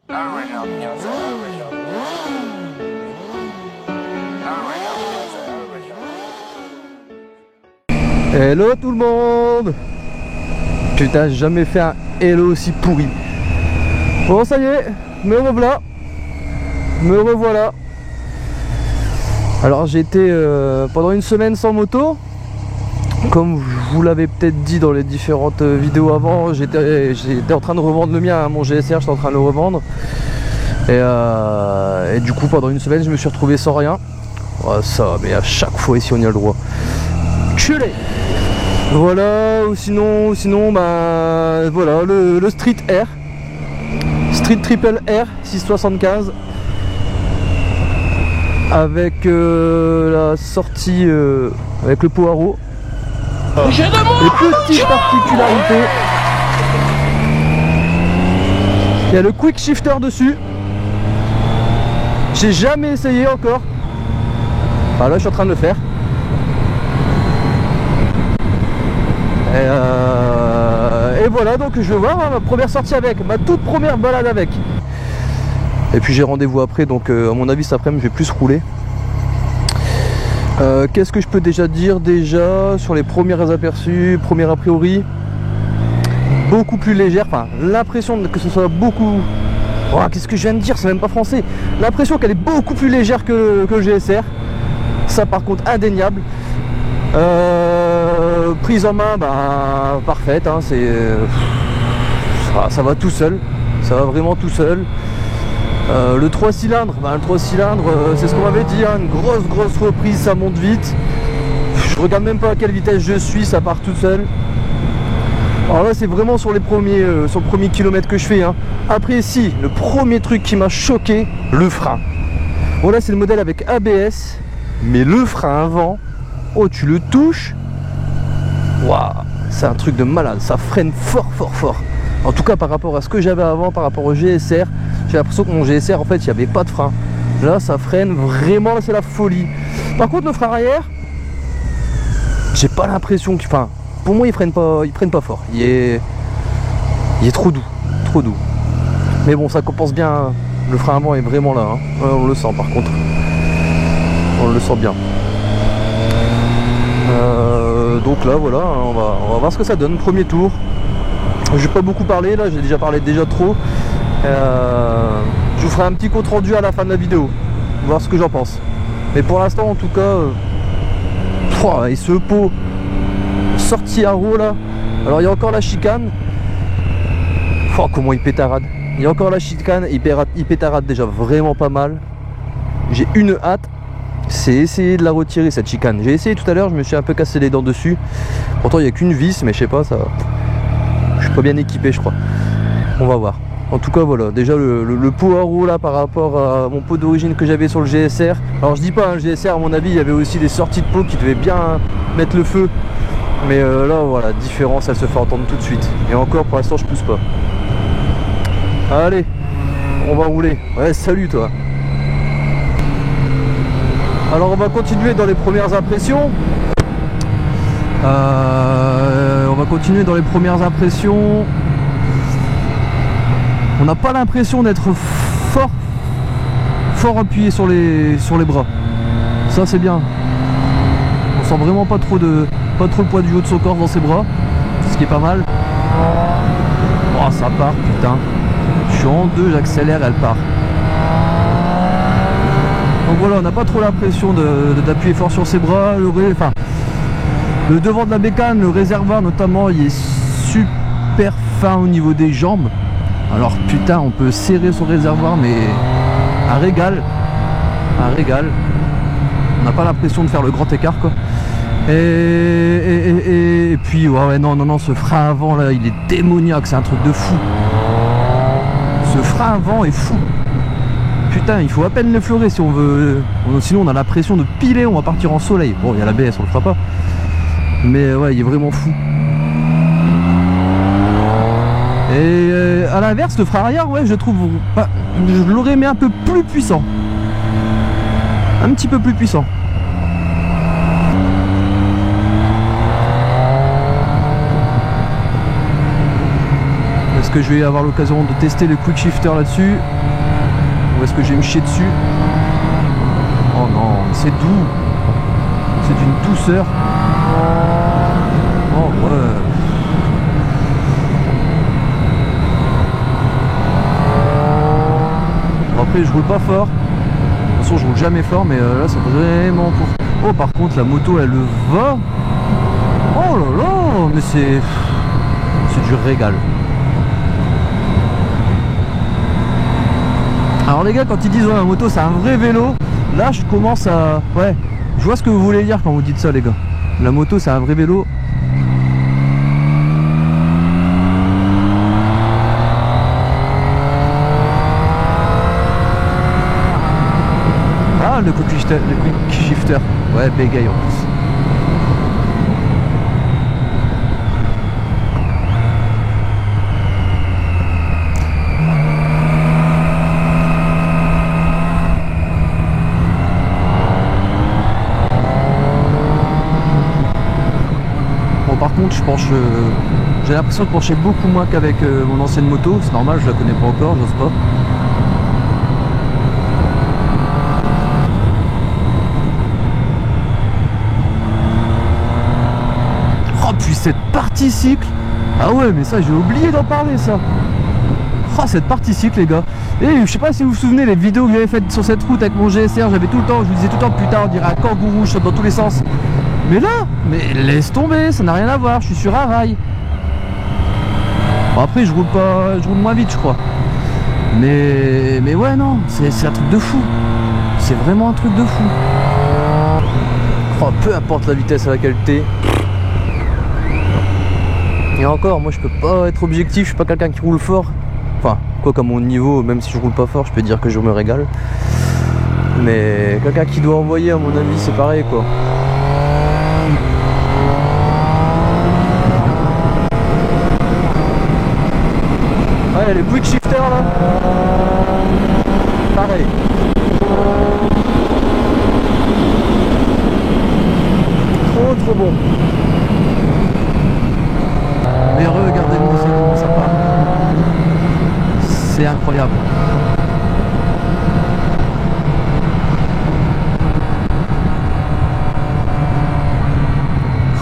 Hello tout le monde. Putain, j'ai jamais fait un hello aussi pourri. Bon, ça y est, me revoilà. Me revoilà. Alors j'ai été pendant une semaine sans moto. Comme je vous l'avais peut-être dit dans les différentes vidéos avant, j'étais en train de revendre le mien, hein, mon GSR, j'étais en train de le revendre. Et du coup pendant une semaine je me suis retrouvé sans rien. Oh, ça, mais à chaque fois ici on y a le droit. Culé. Voilà, ou sinon bah voilà le Street R. Street Triple R 675. Avec la sortie avec le Poirot. Les petites particularités. Il y a le quick shifter dessus. J'ai jamais essayé encore. Enfin, là je suis en train de le faire. Et voilà, donc je vais voir hein, ma première sortie avec, ma toute première balade avec. Et puis j'ai rendez-vous après, donc à mon avis cet après-midi je vais plus rouler. Qu'est-ce que je peux déjà dire sur les premiers aperçus, premiers a priori? Beaucoup plus légère, enfin l'impression que ce soit beaucoup... Oh, qu'est-ce que je viens de dire, c'est même pas français. L'impression qu'elle est beaucoup plus légère que le GSR. Ça par contre indéniable. Prise en main, bah, parfaite, hein, ça va tout seul. Ça va vraiment tout seul. Le 3 cylindres, c'est ce qu'on m'avait dit, hein, une grosse reprise, ça monte vite. Je regarde même pas à quelle vitesse je suis, ça part tout seul. Alors là c'est vraiment sur le premier kilomètre que je fais, hein. Après si, le premier truc qui m'a choqué, le frein. Bon là c'est le modèle avec ABS, mais le frein avant, oh tu le touches, waouh, c'est un truc de malade, ça freine fort. En tout cas par rapport à ce que j'avais avant, par rapport au GSR, j'ai l'impression que mon GSR en fait il n'y avait pas de frein. Là ça freine vraiment, là c'est la folie. Par contre le frein arrière, j'ai pas l'impression qu'il... Enfin, pour moi il freine pas fort. Il est trop doux. Mais bon ça compense bien, le frein avant est vraiment là, hein. On le sent par contre. On le sent bien. Donc là voilà, hein, on va voir ce que ça donne, premier tour. Je vais pas beaucoup parler là, j'ai déjà parlé trop. Je vous ferai un petit compte rendu à la fin de la vidéo, voir ce que j'en pense. Mais pour l'instant en tout cas, et ce pot sorti à roue là. Alors il y a encore la chicane. Comment il pétarade. Il y a encore la chicane, il pétarade déjà vraiment pas mal. J'ai une hâte, c'est essayer de la retirer cette chicane. J'ai essayé tout à l'heure, je me suis un peu cassé les dents dessus. Pourtant il n'y a qu'une vis, mais je sais pas, ça... Je suis pas bien équipé je crois. On va voir. En tout cas voilà, déjà le pot à roue là par rapport à mon pot d'origine que j'avais sur le GSR. Alors je dis pas, hein, le GSR à mon avis il y avait aussi des sorties de pot qui devaient bien mettre le feu. Mais là voilà, différence elle se fait entendre tout de suite. Et encore pour l'instant je pousse pas. Allez, on va rouler. Ouais, salut toi. Alors on va continuer dans les premières impressions. On n'a pas l'impression d'être fort appuyé sur les bras. Ça c'est bien. On sent vraiment pas trop le poids du haut de son corps dans ses bras, ce qui est pas mal. Oh ça part, putain. Je suis en deux, j'accélère, elle part. Donc voilà, on n'a pas trop l'impression d'appuyer fort sur ses bras. Le devant de la bécane, le réservoir notamment, il est super fin au niveau des jambes. Alors putain, on peut serrer son réservoir, mais un régal. On n'a pas l'impression de faire le grand écart quoi. Et puis ouais non, ce frein avant là, il est démoniaque, c'est un truc de fou. Ce frein avant est fou. Putain, il faut à peine l'effleurer si on veut. Sinon on a la pression de piler, on va partir en soleil. Bon, il y a l'ABS, on le fera pas. Mais ouais, il est vraiment fou. Et à l'inverse, le frein arrière, ouais, je trouve... je l'aurais mis un peu plus puissant. Un petit peu plus puissant. que je vais avoir l'occasion de tester le quick shifter là-dessus. Ou est-ce que je vais me chier dessus? Oh non, c'est doux. C'est d'une douceur. Oh ouais. Bon, après je roule pas fort. De toute façon je roule jamais fort, mais là c'est vraiment pour... Oh par contre la moto elle le va. Oh là là, mais c'est du régal. Alors les gars, quand ils disent ouais, la moto c'est un vrai vélo, là je commence à... Ouais, je vois ce que vous voulez dire quand vous dites ça les gars. La moto c'est un vrai vélo. Ah, le quick shifter. Ouais, bégaye en plus. Par contre je penche, j'ai l'impression de pencher beaucoup moins qu'avec mon ancienne moto. C'est normal, je la connais pas encore, j'ose pas. Oh puis cette partie cycle. Ah ouais mais ça j'ai oublié d'en parler ça. Oh cette partie cycle les gars. Et je sais pas si vous vous souvenez les vidéos que j'avais faites sur cette route avec mon GSR, j'avais tout le temps, je vous disais tout le temps putain on dirait un kangourou, je saute dans tous les sens. Mais là, mais laisse tomber, ça n'a rien à voir, je suis sur un rail. Bon, après je roule moins vite je crois. Mais ouais non, c'est un truc de fou. C'est vraiment un truc de fou. Oh, peu importe la vitesse à laquelle t'es. Et encore, moi je peux pas être objectif, je suis pas quelqu'un qui roule fort. Enfin, quoi qu'à mon niveau, même si je roule pas fort, je peux dire que je me régale. Mais quelqu'un qui doit envoyer à mon avis c'est pareil quoi. Ouais, les quick shifters là, pareil. Trop bon. Mais regardez-moi ça, comment ça part. C'est incroyable.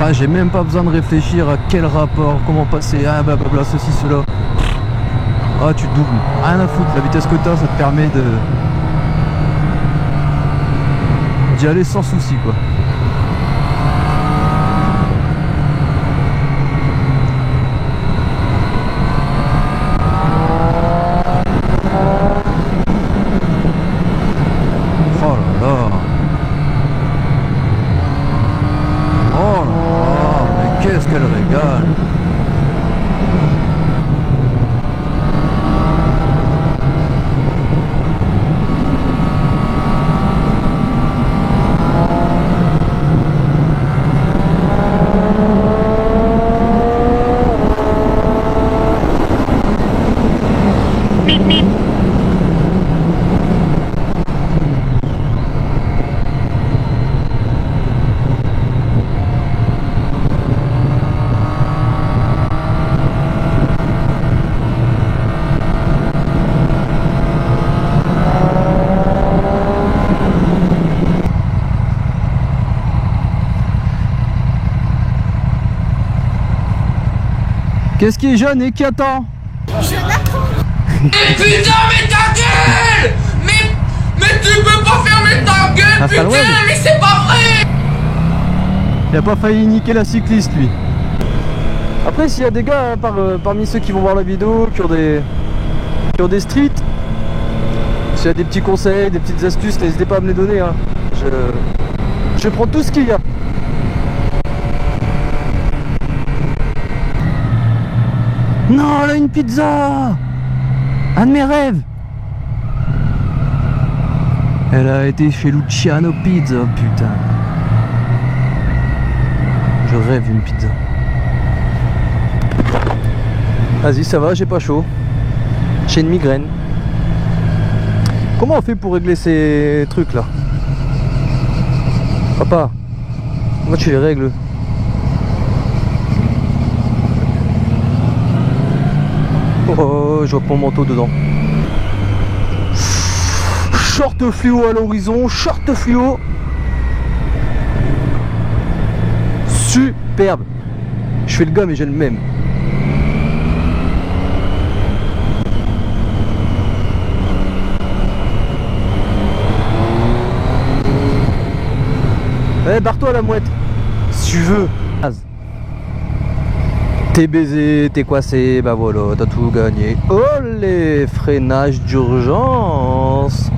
Ah, j'ai même pas besoin de réfléchir à quel rapport, comment passer, ah blablabla, ceci, cela. Ah tu doubles, rien à foutre, la vitesse que t'as ça te permet d'y aller sans souci quoi. Oh là là. Oh là là, mais qu'est-ce qu'elle régale. Qu'est-ce qui est jeune et qui attend? Je l'attends. Mais putain, mais ta gueule! Mais tu peux pas fermer ta gueule, putain, mais c'est pas vrai! Il a pas failli niquer la cycliste lui. Après s'il y a des gars parmi ceux qui vont voir la vidéo qui ont des streets, s'il y a des petits conseils, des petites astuces, n'hésitez pas à me les donner hein. Je prends tout ce qu'il y a. Non, là une pizza! Un de mes rêves! Elle a été chez Luciano Pizza, putain. Je rêve d'une pizza. Vas-y, ça va, j'ai pas chaud. J'ai une migraine. Comment on fait pour régler ces trucs là? Papa, moi tu les règles. Oh, je vois pas mon manteau dedans. Short fluo à l'horizon, short fluo. Superbe. Je fais le gars mais j'ai le même. Eh, barre-toi la mouette. Si tu veux. T'es baisé, t'es coincé, bah voilà, t'as tout gagné. Oh les freinages d'urgence.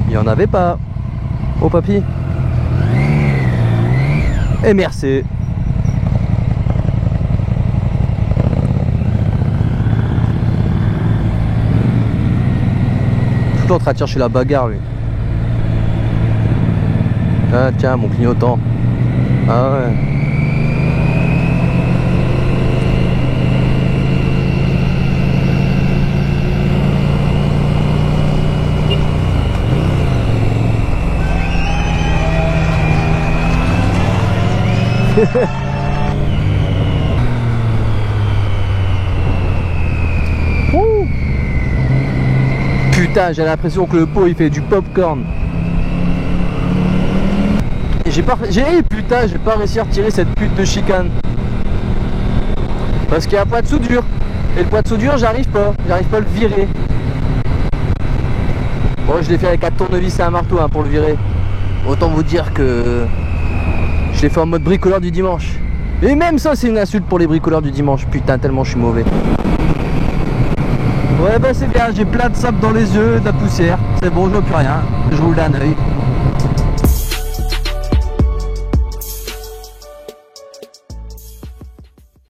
Il y en avait pas. Oh papy. Et merci. Tout le temps en train de chercher la bagarre lui. Ah tiens mon clignotant. Ah ouais. Putain, j'ai l'impression que le pot il fait du popcorn. Et j'ai pas réussi à retirer cette pute de chicane. Parce qu'il y a un poids de soudure. Et le poids de soudure, j'arrive pas à le virer. Bon, je l'ai fait avec un tournevis et un marteau hein, pour le virer. Autant vous dire que je l'ai fait en mode bricoleur du dimanche. Et même ça, c'est une insulte pour les bricoleurs du dimanche. Putain, tellement je suis mauvais. Ouais, bah c'est bien, j'ai plein de sable dans les yeux, de la poussière. C'est bon, je vois plus rien. Je roule d'un œil.